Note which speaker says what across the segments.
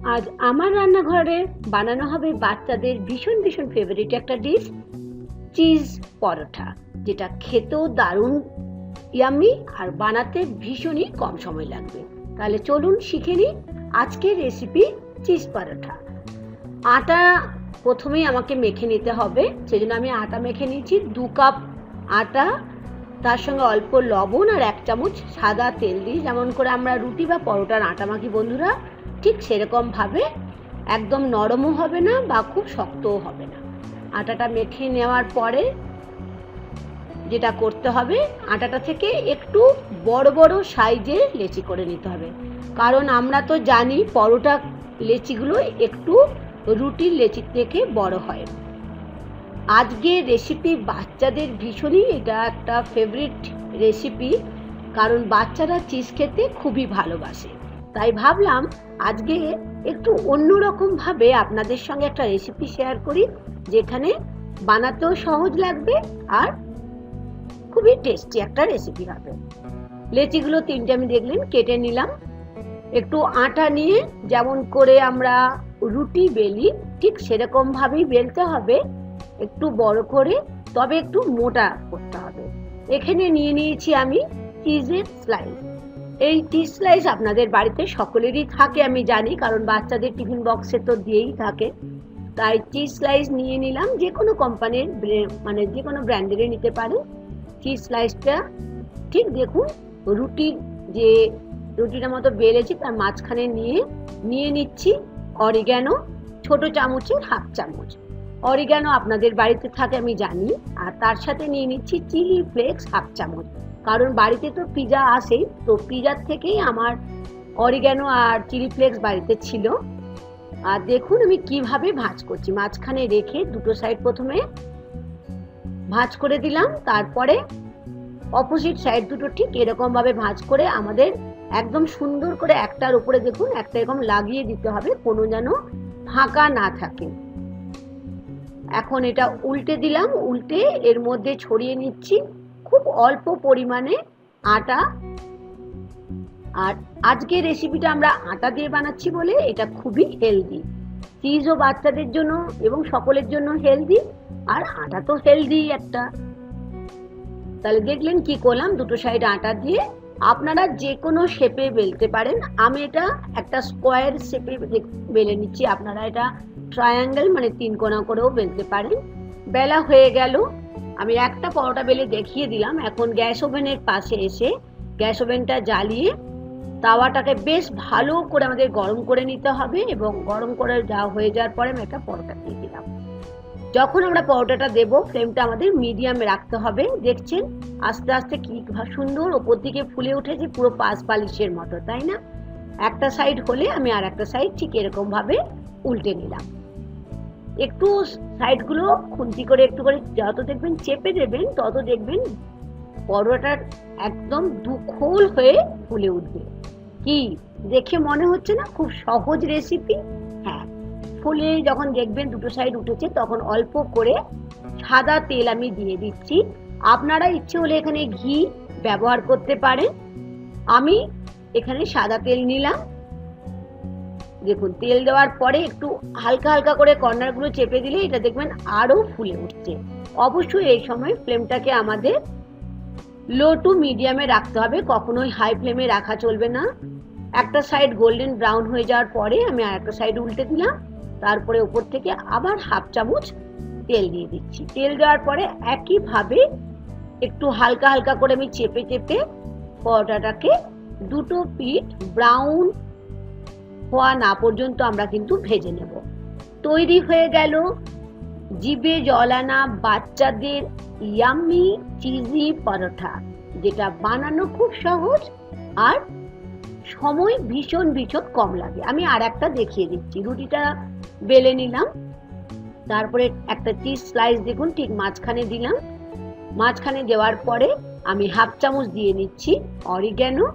Speaker 1: আজ আমার রান্নাঘরে বানানো হবে বাচ্চাদের ভীষণ ভীষণ ফেভারিট একটা ডিশ, চিজ পরোটা, যেটা খেতেও দারুণ ইয়াম্মি আর বানাতে ভীষণই কম সময় লাগবে। তাহলে চলুন শিখে নিই আজকের রেসিপি চিজ পরোটা। আটা প্রথমেই আমাকে মেখে নিতে হবে, সেজন্য আমি আটা মেখে নিয়েছি 2 কাপ আটা, তার সঙ্গে অল্প লবণ আর 1 চামচ সাদা তেল দিই। যেমন করে আমরা রুটি বা পরোটার আটা মাখি বন্ধুরা, ঠিক সেরকমভাবে, একদম নরমও হবে না বা খুব শক্তও হবে না। আটাটা মেখে নেওয়ার পরে যেটা করতে হবে, আটাটা থেকে একটু বড় বড় সাইজের লেচি করে নিতে হবে, কারণ আমরা তো জানি পরোটা লেচিগুলো একটু রুটির লেচির থেকে বড় হয়। আজকের রেসিপি বাচ্চাদের ভীষণই, এটা একটা ফেভারিট রেসিপি, কারণ বাচ্চারা চিজ খেতে খুবই ভালোবাসে। তাই ভাবলাম আজকে একটু অন্যরকমভাবে আপনাদের সঙ্গে একটা রেসিপি শেয়ার করি, যেখানে বানাতেও সহজ লাগবে আর খুবই টেস্টি একটা রেসিপি হবে। লেচিগুলো 3টে আমি দেখলেন কেটে নিলাম। একটু আটা নিয়ে যেমন করে আমরা রুটি বেলি, ঠিক সেরকম ভাবেই বেলতে হবে, একটু বড় করে, তবে একটু মোটা করতে হবে। এখানে নিয়ে নিয়েছি আমি চিজের স্লাইস। এই চিজ স্লাইস আপনাদের বাড়িতে সকলেরই থাকে আমি জানি, কারণ বাচ্চাদের টিফিন বক্সে তো দিয়েই থাকে। তাই চিজ স্লাইস নিয়ে নিলাম, যে কোনো কোম্পানির, মানে যে কোনো ব্র্যান্ডেরই নিতে পারেন। চিজ স্লাইসটা ঠিক দেখুন, রুটির যে রুটিটার মতো বেলেছি তার মাঝখানে নিয়ে নিচ্ছি অরিগ্যানো, ছোট চামচের 1/2 চামচ অরিগ্যানো আপনাদের বাড়িতে থাকে আমি জানি। আর তার সাথে নিয়ে নিচ্ছি চিলি ফ্লেক্স 1/2 চামচ, কারণ বাড়িতে তো পিজা আসেই, তো পিজার থেকেই আমার অরিগ্যানো আর চিলি ফ্লেক্স বাড়িতে ছিল। আর দেখুন আমি কিভাবে ভাঁজ করছি, মাঝখানে রেখে দুটো সাইড প্রথমে ভাঁজ করে দিলাম, তারপরে অপোজিট সাইড দুটো ঠিক এরকম ভাবে ভাঁজ করে আমাদের একদম সুন্দর করে একটার উপরে দেখুন একটা এরকম লাগিয়ে দিতে হবে, কোনো যেন ফাঁকা না থাকে। এখন এটা উল্টে দিলাম, উল্টে এর মধ্যে ছড়িয়ে নিচ্ছি খুব অল্প পরিমাণে আটা। আর আজকের রেসিপিটা আমরা আটা দিয়ে বানাচ্ছি বলে এটা খুবই হেলদি, চিজও বাচ্চাদের জন্য এবং সকলের জন্য হেলদি, আর আটা তো হেলদি একটা। তাহলে দেখলেন কি করলাম, দুটো সাইড আটা দিয়ে আপনারা যে কোনো শেপে বেলতে পারেন। আমি এটা একটা স্কোয়ার শেপে বেলে নিচ্ছি, আপনারা এটা ট্রায়াঙ্গেল মানে 3 কোণা করেও বেলতে পারেন। বেলা হয়ে গেল, আমি একটা পরোটা বেলে দেখিয়ে দিলাম। এখন গ্যাস ওভেনের পাশে এসে গ্যাস ওভেনটা জ্বালিয়ে তাওয়াটাকে বেশ ভালো করে আমাদের গরম করে নিতে হবে, এবং গরম করে যা হয়ে যাওয়ার পরে আমি একটা পরোটা দিয়ে দিলাম। যখন আমরা পরোটাটা দেব, ফ্লেমটা আমাদের মিডিয়ামে রাখতে হবে। দেখছেন আস্তে আস্তে কি সুন্দর ওপর দিকে ফুলে উঠেছে, পুরো পাঁচ পালিশের মতো, তাই না? একটা সাইড হলে আমি আর একটা সাইড ঠিক এরকম ভাবে উল্টে নিলাম। একটু সাইডগুলো খুন্তি করে একটু করে যত দেখবেন চেপে দেবেন, তত দেখবেন পরোটার একদম দুখোল হয়ে ফুলে উঠবে। কি দেখে মনে হচ্ছে না খুব সহজ রেসিপি? হ্যাঁ, ফুলে যখন দেখবেন দুটো সাইড উঠেছে, তখন অল্প করে সাদা তেল আমি দিয়ে দিচ্ছি। আপনারা ইচ্ছে হলে এখানে ঘি ব্যবহার করতে পারেন, আমি এখানে সাদা তেল নিলাম। দেখুন তেল দেওয়ার পরে একটু হালকা হালকা করে কর্নারগুলো চেপে দিলে এটা দেখবেন আরো ফুলে উঠছে। অবশ্যই এই সময় ফ্লেমটাকে আমাদের লো টু মিডিয়ামে রাখতে হবে, কখনোই হাই ফ্লেমে রাখা চলবে না। একটা সাইড গোল্ডেন ব্রাউন হয়ে যাওয়ার পরে আমি আর একটা সাইড উল্টে দিলাম, তারপরে উপর থেকে আবার 1/2 চামচ তেল দিয়ে দিচ্ছি। তেল দেওয়ার পরে একইভাবে একটু হালকা হালকা করে আমি চেপে চেপে পরোটাটাকে দুটো পিঠ ব্রাউন হওয়া না পর্যন্ত আমরা কিন্তু ভেজে নেব। তৈরি হয়ে গেল জিভে জল আনা বাচ্চাদের ইয়াম্মি চিজি পরোটা, যেটা বানানো খুব সহজ আর সময় ভীষণ ভীষণ কম লাগে। আমি আর একটা দেখিয়ে দিচ্ছি। রুটিটা বেলে নিলাম, তারপরে একটা চিজ স্লাইস দেখুন ঠিক মাঝখানে দিলাম। মাঝখানে দেওয়ার পরে আমি 1/2 চামচ দিয়ে নিচ্ছি অরিগ্যানো,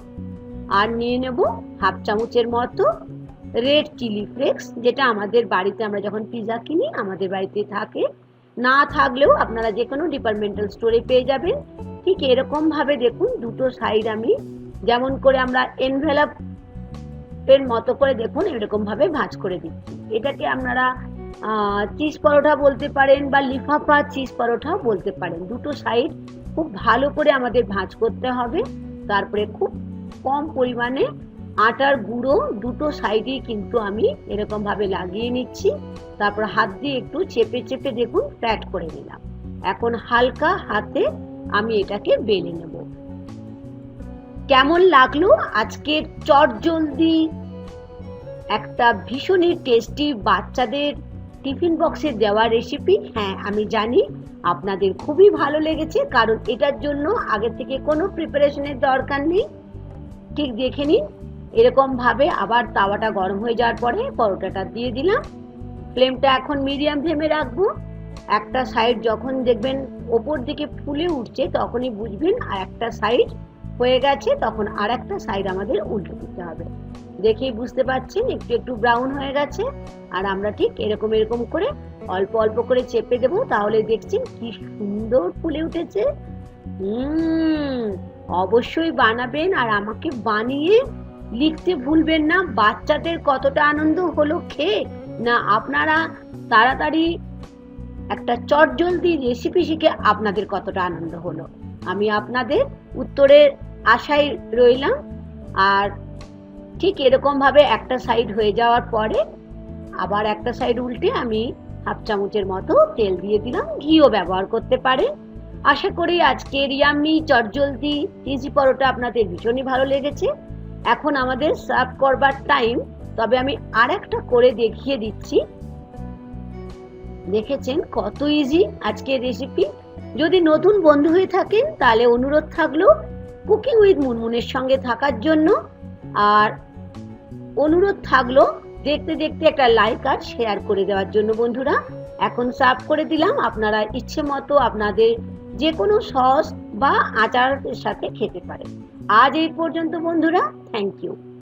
Speaker 1: আর নিয়ে নেব 1/2 চামচের মতো রেড চিলি ফ্লেক্স, যেটা আমাদের বাড়িতে আমরা যখন পিজা কিনি আমাদের বাড়িতে থাকে। না থাকলেও আপনারা যে কোনো ডিপার্টমেন্টাল স্টোরে পেয়ে যাবেন। ঠিক এরকম ভাবে দেখুন দুটো সাইড আমি যেমন করে আমরা এনভেলাপ এর মতো করে দেখুন এরকম ভাবে ভাঁজ করে দিচ্ছি। এটাকে আপনারা চিজ পরোটা বলতে পারেন বা লিফাফা চিজ পরোটাও বলতে পারেন। দুটো সাইড খুব ভালো করে আমাদের ভাঁজ করতে হবে। তারপরে খুব কম পরিমাণে আটার গুঁড়ো দুটো সাইডেই কিন্তু আমি এরকম ভাবে লাগিয়ে নিচ্ছি। তারপর হাত দিয়ে একটু চেপে চেপে দেখুন ফ্ল্যাট করে নিলাম। এখন হালকা হাতে আমি এটাকে বেলে নেব। কেমন লাগলো আজকের চটজলদি একটা ভীষণই টেস্টি বাচ্চাদের টিফিন বক্সে দেওয়া রেসিপি? হ্যাঁ, আমি জানি আপনাদের খুবই ভালো লেগেছে, কারণ এটার জন্য আগে থেকে কোনো প্রিপারেশনের দরকার নেই। ঠিক দেখে নিন, এরকম ভাবে আবার তাওয়াটা গরম হয়ে যাওয়ার পরে পরোটাটা দিয়ে দিলাম। ফ্লেমটা এখন মিডিয়াম ফ্লেমে রাখবো। একটা সাইড যখন দেখবেন ওপর দিকে ফুলে উঠছে তখনই বুঝবেন আর একটা সাইড হয়ে গেছে, তখন আর একটা সাইড আমাদের উল্টে দিতে হবে। দেখেই বুঝতে পারছেন একটু একটু ব্রাউন হয়ে গেছে। আর আমরা ঠিক এরকম এরকম করে অল্প অল্প করে চেপে দেবো, তাহলে দেখছেন কি সুন্দর ফুলে উঠেছে। অবশ্যই বানাবেন আর আমাকে বানিয়ে লিখতে ভুলবেন না বাচ্চাদের কতটা আনন্দ হলো খেয়ে। না আপনারা তাড়াতাড়ি একটা চটজলদি রেসিপি শিখে আপনাদের কতটা আনন্দ হলো। আমি আপনাদের উত্তরের আশায় রইলাম। আর ঠিক এরকম ভাবে একটা সাইড হয়ে যাওয়ার পরে আবার একটা সাইড উল্টে আমি হাফ চামচের মতো তেল দিয়ে দিলাম। ঘিও ব্যবহার করতে পারেন। আশা করি আজকের ইয়াম্মি চটজলদি চিজি পরোটা আপনাদের ভীষণই ভালো লেগেছে। এখন আমাদের সার্ভ করবার টাইম। তবে আমি আর একটা করে দেখিয়ে দিচ্ছি। দেখেছেন কত ইজি আজকের রেসিপি। যদি নতুন বন্ধু হয়ে থাকেন তাহলে অনুরোধ থাকলো কুকিং উইথ মুনমুনের সঙ্গে থাকার জন্য। আর অনুরোধ থাকলো দেখতে দেখতে একটা লাইক আর শেয়ার করে দেওয়ার জন্য। বন্ধুরা, এখন সার্ভ করে দিলাম। আপনারা ইচ্ছে মতো আপনাদের যে কোনো সস বা আচারের সাথে খেতে পারেন। আজ এই পর্যন্ত বন্ধুরা, থ্যাংক ইউ।